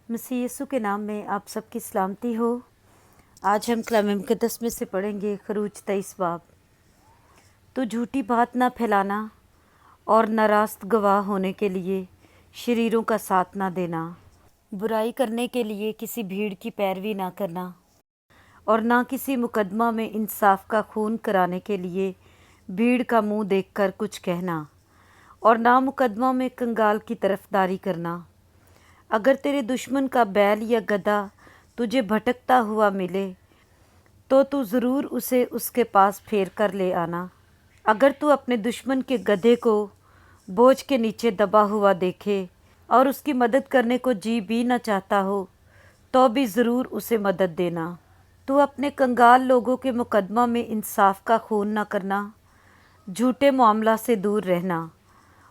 मसीह यीशु के नाम में आप सबकी सलामती हो। आज हम कलाम मुक़द्दस में से पढ़ेंगे खरूज 23 बाब। तो झूठी बात ना फैलाना और नारास्त गवाह होने के लिए शरीरों का साथ ना देना, बुराई करने के लिए किसी भीड़ की पैरवी ना करना और ना किसी मुकदमा में इंसाफ का खून कराने के लिए भीड़ का मुंह देखकर कुछ कहना और ना मुकदमा में कंगाल की तरफदारी करना। अगर तेरे दुश्मन का बैल या गधा तुझे भटकता हुआ मिले तो तू ज़रूर उसे उसके पास फेर कर ले आना। अगर तू अपने दुश्मन के गधे को बोझ के नीचे दबा हुआ देखे और उसकी मदद करने को जी भी न चाहता हो तो भी ज़रूर उसे मदद देना। तू अपने कंगाल लोगों के मुकदमा में इंसाफ का खून न करना, झूठे मामला से दूर रहना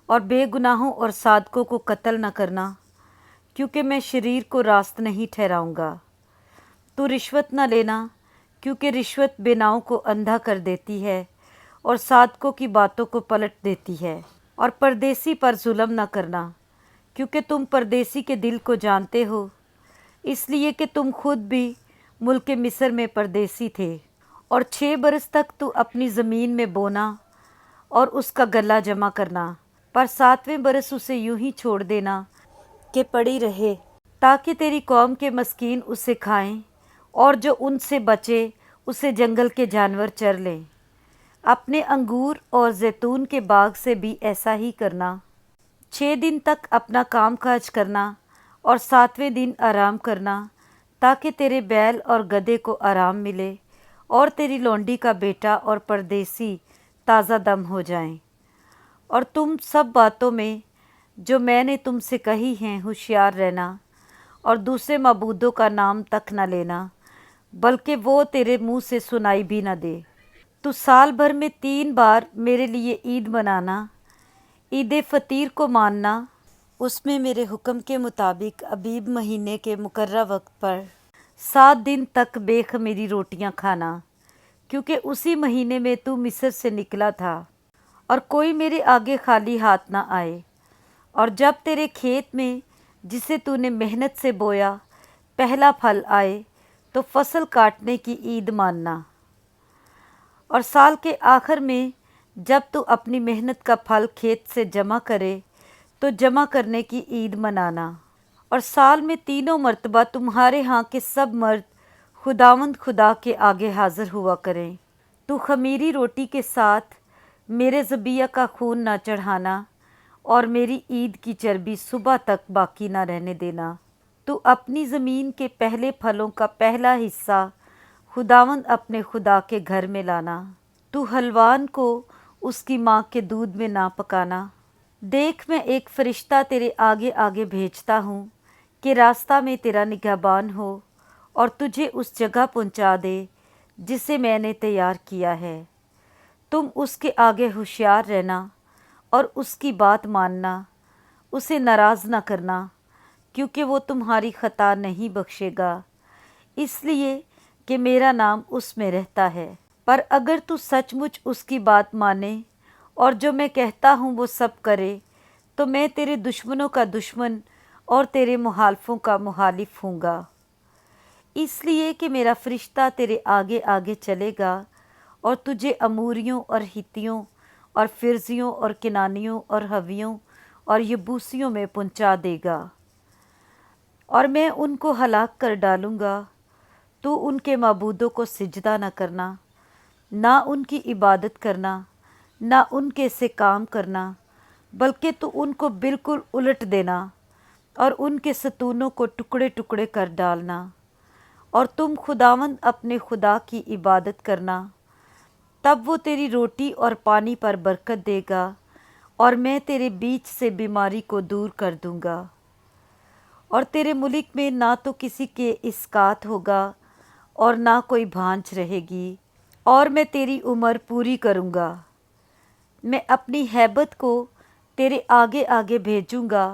और बेगुनाहों और साधकों को कत्ल न करना, क्योंकि मैं शरीर को रास्त नहीं ठहराऊँगा। तू रिश्वत न लेना, क्योंकि रिश्वत बेनाओं को अंधा कर देती है और साधकों की बातों को पलट देती है। और परदेसी पर जुल्म न करना, क्योंकि तुम परदेसी के दिल को जानते हो, इसलिए कि तुम खुद भी मुल्क मिस्र में परदेसी थे। और 6 बरस तक तू अपनी ज़मीन में बोना और उसका गला जमा करना, पर 7वें बरस उसे यूं ही छोड़ देना कि पड़ी रहे, ताकि तेरी कौम के मस्कीन उसे खाएं और जो उनसे बचे उसे जंगल के जानवर चर लें। अपने अंगूर और जैतून के बाग से भी ऐसा ही करना। 6 दिन तक अपना काम काज करना और 7वें दिन आराम करना, ताकि तेरे बैल और गधे को आराम मिले और तेरी लौंडी का बेटा और परदेसी ताज़ा दम हो जाएं। और तुम सब बातों में जो मैंने तुमसे कही हैं होशियार रहना और दूसरे मबूदों का नाम तक न लेना, बल्कि वो तेरे मुंह से सुनाई भी न दे। तू साल भर में 3 बार मेरे लिए ईद मनाना। ईद फतीर को मानना, उसमें मेरे हुक्म के मुताबिक अबीब महीने के मुकर्रा वक्त पर 7 दिन तक बेखमीरी रोटियां खाना, क्योंकि उसी महीने में तू मिस्र से निकला था। और कोई मेरे आगे खाली हाथ ना आए। और जब तेरे खेत में जिसे तूने मेहनत से बोया पहला फल आए तो फसल काटने की ईद मानना। और साल के आखिर में जब तू अपनी मेहनत का फल खेत से जमा करे तो जमा करने की ईद मनाना। और साल में 3 मरतबा तुम्हारे यहाँ के सब मर्द खुदावंद खुदा के आगे हाजिर हुआ करें। तू खमीरी रोटी के साथ मेरे ज़बिया का खून ना चढ़ाना और मेरी ईद की चर्बी सुबह तक बाकी ना रहने देना। तू अपनी ज़मीन के पहले फलों का पहला हिस्सा खुदावंद अपने खुदा के घर में लाना। तू हलवान को उसकी माँ के दूध में ना पकाना। देख, मैं एक फ़रिश्ता तेरे आगे आगे भेजता हूँ कि रास्ता में तेरा निगहबान हो और तुझे उस जगह पहुँचा दे जिसे मैंने तैयार किया है। तुम उसके आगे होशियार रहना और उसकी बात मानना, उसे नाराज़ न करना, क्योंकि वो तुम्हारी ख़ता नहीं बख्शेगा, इसलिए कि मेरा नाम उसमें रहता है। पर अगर तू सचमुच उसकी बात माने और जो मैं कहता हूँ वो सब करे, तो मैं तेरे दुश्मनों का दुश्मन और तेरे मुहालफों का मुहालिफ हूँगा। इसलिए कि मेरा फ़रिश्ता तेरे आगे आगे चलेगा और तुझे अमूरियों और हित्तियों और फिरजियों और किनानियों और हवियों और यबूसियों में पहुंचा देगा, और मैं उनको हलाक कर डालूँगा। तू उनके माबूदों को सिजदा न करना, ना उनकी इबादत करना, ना उनके से काम करना, बल्कि तू उनको बिल्कुल उलट देना और उनके सतूनों को टुकड़े टुकड़े कर डालना। और तुम खुदावंद अपने खुदा की इबादत करना, तब वो तेरी रोटी और पानी पर बरकत देगा और मैं तेरे बीच से बीमारी को दूर कर दूंगा। और तेरे मुल्क में ना तो किसी के इसकात होगा और ना कोई भांज रहेगी, और मैं तेरी उम्र पूरी करूंगा। मैं अपनी हैबत को तेरे आगे आगे भेजूंगा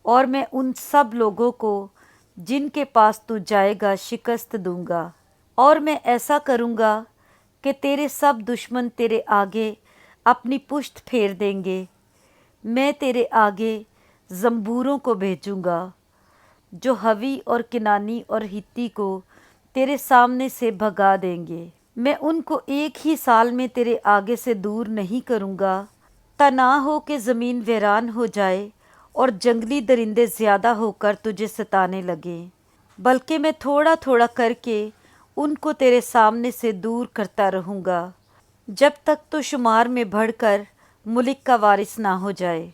और मैं उन सब लोगों को जिनके पास तू जाएगा शिकस्त दूंगा। और मैं ऐसा करूंगा कि तेरे सब दुश्मन तेरे आगे अपनी पुश्त फेर देंगे। मैं तेरे आगे जंबूरों को भेजूंगा جو ہوی اور کنانی اور ہتی کو تیرے سامنے سے بھگا دیں گے۔ میں ان کو ایک ہی سال میں تیرے آگے سے دور نہیں کروں گا، تا نہ ہو کہ زمین ویران ہو جائے اور جنگلی درندے زیادہ ہو کر تجھے ستانے لگیں، بلکہ میں تھوڑا تھوڑا کر کے ان کو تیرے سامنے سے دور کرتا رہوں گا، جب تک تو شمار میں بڑھ کر ملک کا وارث نہ ہو جائے۔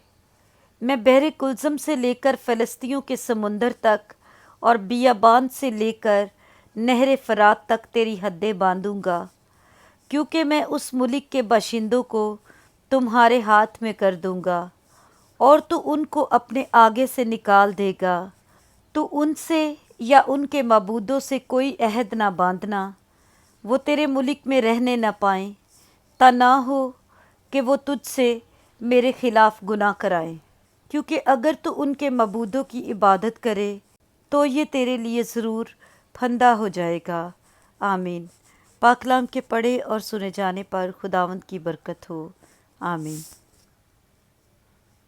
میں بحر کلزم سے لے کر فلسطینیوں کے سمندر تک اور بیابان سے لے کر نہر فرات تک تیری حدیں باندھوں گا، کیونکہ میں اس ملک کے باشندوں کو تمہارے ہاتھ میں کر دوں گا، اور تو ان کو اپنے آگے سے نکال دے گا۔ تو ان سے یا ان کے معبودوں سے کوئی عہد نہ باندھنا، وہ تیرے ملک میں رہنے نہ پائیں، تا نہ ہو کہ وہ تجھ سے میرے خلاف گناہ کرائیں، کیونکہ اگر تو ان کے معبودوں کی عبادت کرے تو یہ تیرے لیے ضرور پھندہ ہو جائے گا۔ آمین۔ پاک کلام کے پڑھے اور سنے جانے پر خداوند کی برکت ہو۔ آمین۔